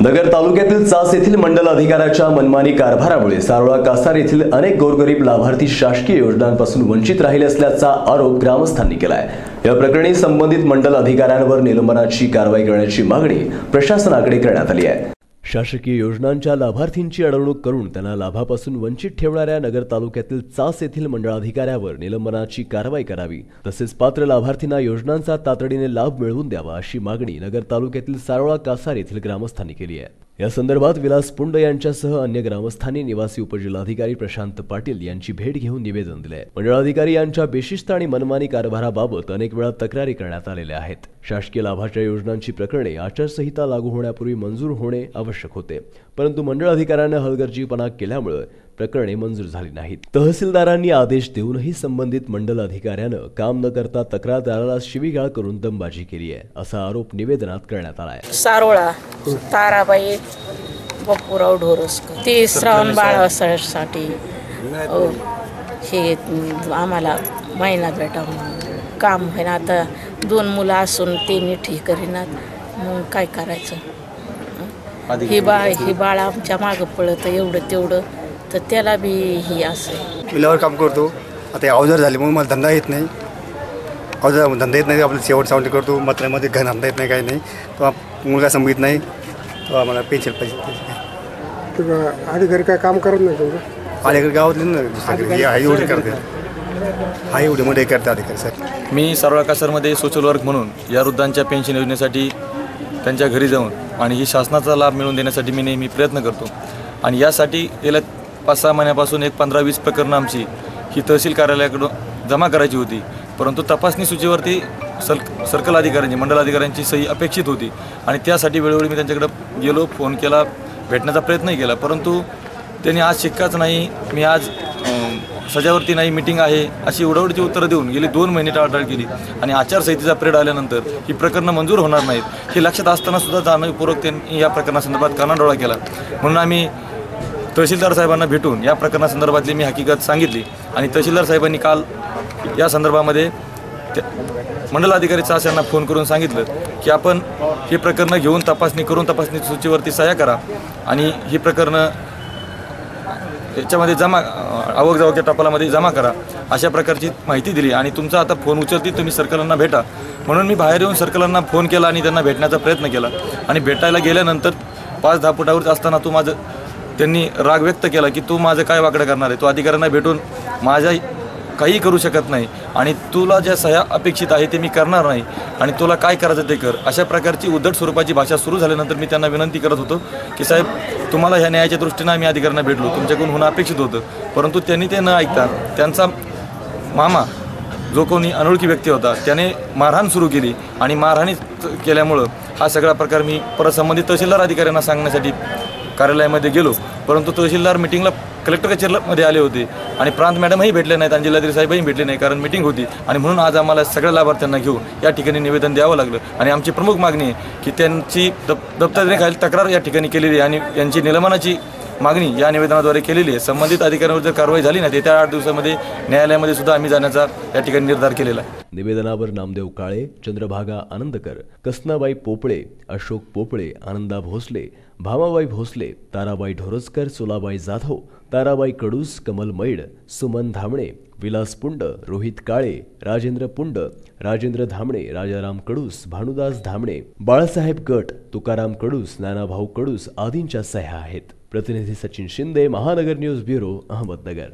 नगर तालुक्यातील चास येथील मंडल अधिकाऱ्याच्या मनमानी कारभारामुळे सारोळा कासार येथील अनेक गोरगरीब लाभार्थी शासकीय योजनांपासून वंचित राहिले असल्याचा आरोप ग्रामस्थांनी केला आहे। या प्रकरणी संबंधित मंडल अधिकाऱ्यांवर निलंबनाची कारवाई करण्याची मागणी प्रशासनाकडे करण्यात आली आहे। शासकीय योजनांच्या लाभार्थींची अडवणूक करून त्यांना लाभापासून वंचित ठेवणाऱ्या नगर तालुक्यातील चास येथील मंडळ अधिकाऱ्यावर निलंबनाची कारवाई करावी, तसेच पात्र लाभार्थींना योजनांचा तातडीने लाभ मिळवून द्यावा अशी मागणी नगर तालुक्यातील सारोळा कासार येथील ग्रामस्थांनी केली आहे। या संदर्भात विलास पुंड यांच्यासह अन्य ग्रामस्थांनी निवासी उपजिल्हाधिकारी प्रशांत पाटील यांची भेट घेऊन निवेदन दिले आहे। मंडळ अधिकारी यांच्या बेशिस्त आणि मनमानी कारभाराबाबत अनेक वेळा तक्रारी करण्यात आलेल्या आहेत। शासकीय लाभाच्या योजनांची प्रकरणे आचारसंहिता लागू होण्यापूर्वी मंजूर होणे आवश्यक होते, परंतु मंडळ अधिकाऱ्यांनी हलगर्जीपणा केल्यामुळे प्रकरणे मंजूर झाली नाहीत। तहसीलदारांनी आदेश देऊनही संबंधित मंडल अधिकाऱ्यानं काम न करता तक्रारदाराला शिवीगाळ करून दमबाजी केली आहे, असा आरोप निवेदनात करण्यात आला आहे। सारोळा ताराबाई बापूराव ढोरसकर ते श्रावण बाळासाठी हे आम्हाला महिना भेटा काम आहे ना। आता 2 मुलं असून ते नीट हे करीनात, मग काय करायचं? हे बाळ आमच्या मागं पळत एवढं तेवढं, तर त्याला बी हे असं मिलावर काम करतो। आता अवजार झाले मग मला धंदा येत नाही, अवजार धंदा येत नाही, आपलं शेवट सावंटी करतो, मात्रामध्ये घर धंदा येत नाही, काही नाही, तो मुलगा संभवित नाही, तो आम्हाला पेन्शन पाहिजे। अधिकारी काय काम करत नाही तुमचं? अधिकारी गावातले ना दुसऱ्याकडे एवढे करते, हा एवढे मोठे करते अधिकारी सर। मी सारोळा कासारमध्ये सोशल वर्क म्हणून या वृद्धांच्या पेन्शन योजनेसाठी त्यांच्या घरी जाऊन आणि ही शासनाचा लाभ मिळवून देण्यासाठी मी नेहमी प्रयत्न करतो। आणि यासाठी गेल्या 5-6 महिन्यापासून एक 15-20 प्रकरणं आमची ही तहसील कार्यालयाकडून जमा करायची होती, परंतु तपासणी सूचीवरती सर्कल अधिकाऱ्यांची मंडल अधिकाऱ्यांची सही अपेक्षित होती आणि त्यासाठी वेळोवेळी मी त्यांच्याकडे गेलो, फोन केला, भेटण्याचा प्रयत्नही केला, परंतु त्यांनी आज शिक्काच नाही, मी आज सजावरती नाही, मीटिंग आहे अशी उडवडीची उत्तरं देऊन गेली 2 महिने टाळाटाळ केली आणि आचारसंहितेचा पिरियड आल्यानंतर ही प्रकरणं मंजूर होणार नाहीत हे लक्षात असताना सुद्धा जाणीवपूर्वक त्यांनी या प्रकरणासंदर्भात कानाडोळा केला। म्हणून आम्ही तहसीलदार साहेबांना भेटून या प्रकरणासंदर्भातली मी हकीकत सांगितली आणि तहसीलदार साहेबांनी काल या संदर्भामध्ये मंडल अधिकारी चास यांना फोन करून सांगितलं की आपण ही प्रकरणं घेऊन तपासणी करून तपासणी सूचीवरती सह्या करा आणि ही प्रकरणं याच्यामध्ये जमा आवकजावकच्या टपालामध्ये जमा करा अशा प्रकारची माहिती दिली। आणि तुमचा आता फोन उचलती तुम्ही सर्कलांना भेटा, म्हणून मी बाहेर येऊन सर्कलांना फोन केला आणि त्यांना भेटण्याचा प्रयत्न केला आणि भेटायला गेल्यानंतर 5-10 फुटावर असताना त्यांनी राग व्यक्त केला की तू माझं काय वाकडं करणार आहे, तू अधिकाऱ्यांना भेटून माझ्या काही करू शकत नाही आणि तुला ज्या सह्या अपेक्षित आहे ते मी करणार नाही आणि तुला काय करायचं ते कर, अशा प्रकारची उद्धट स्वरूपाची भाषा सुरू झाल्यानंतर मी त्यांना विनंती करत होतो की साहेब तुम्हाला ह्या न्यायाच्या दृष्टीनं आम्ही अधिकाऱ्यांना भेटलो, तुमच्याकडून होणं अपेक्षित होतं, परंतु त्यांनी ते न ऐकता त्यांचा मामा जो कोणी अनोळखी व्यक्ती होता त्याने मारहाण सुरू केली आणि मारहाणी केल्यामुळं हा सगळा प्रकार मी परत संबंधित तहसीलदार अधिकाऱ्यांना सांगण्यासाठी कार्यालयामध्ये गेलो, परंतु तहसीलदार मिटिंगला कलेक्टर कचेरीमध्ये आले होते आणि प्रांत मॅडमही भेटले नाहीत आणि जिल्हाधिकारी साहेबही भेटले नाही, कारण मिटिंग होती आणि म्हणून आज आम्हाला सगळ्या लाभार्थ्यांना घेऊन या ठिकाणी निवेदन द्यावं लागलं। आणि आमची प्रमुख मागणी आहे की त्यांची दप्तराखाली तक्रार या ठिकाणी केलेली आहे आणि यांची निलंबनाची मागणी या निवेदनाद्वारे केलेली आहे। संबंधित अधिकाऱ्यांवर जर कारवाई झाली नाही येत्या 8 दिवसामध्ये न्यायालयामध्ये सुद्धा आम्ही जाण्याचा या ठिकाणी निर्धार केलेला आहे। निवेदनावर नामदेव काळे, चंद्रभागा आनंदकर, कसनाबाई पोपळे, अशोक पोपळे, आनंदा भोसले, भामाबाई भोसले, ताराबाई ढोरसकर, सोलाबाई जाधव, ताराबाई कडूस, कमल मैड, सुमन धामणे, विलास पुंड, रोहित काळे, राजेंद्र पुंड, राजेंद्र धामणे, राजाराम कडूस, भानुदास धामणे, बाळासाहेब गट, तुकाराम कडूस, नानाभाऊ कडूस आदींच्या सह्या आहेत। प्रतिनिधी सचिन शिंदे, महानगर न्यूज ब्युरो, अहमदनगर।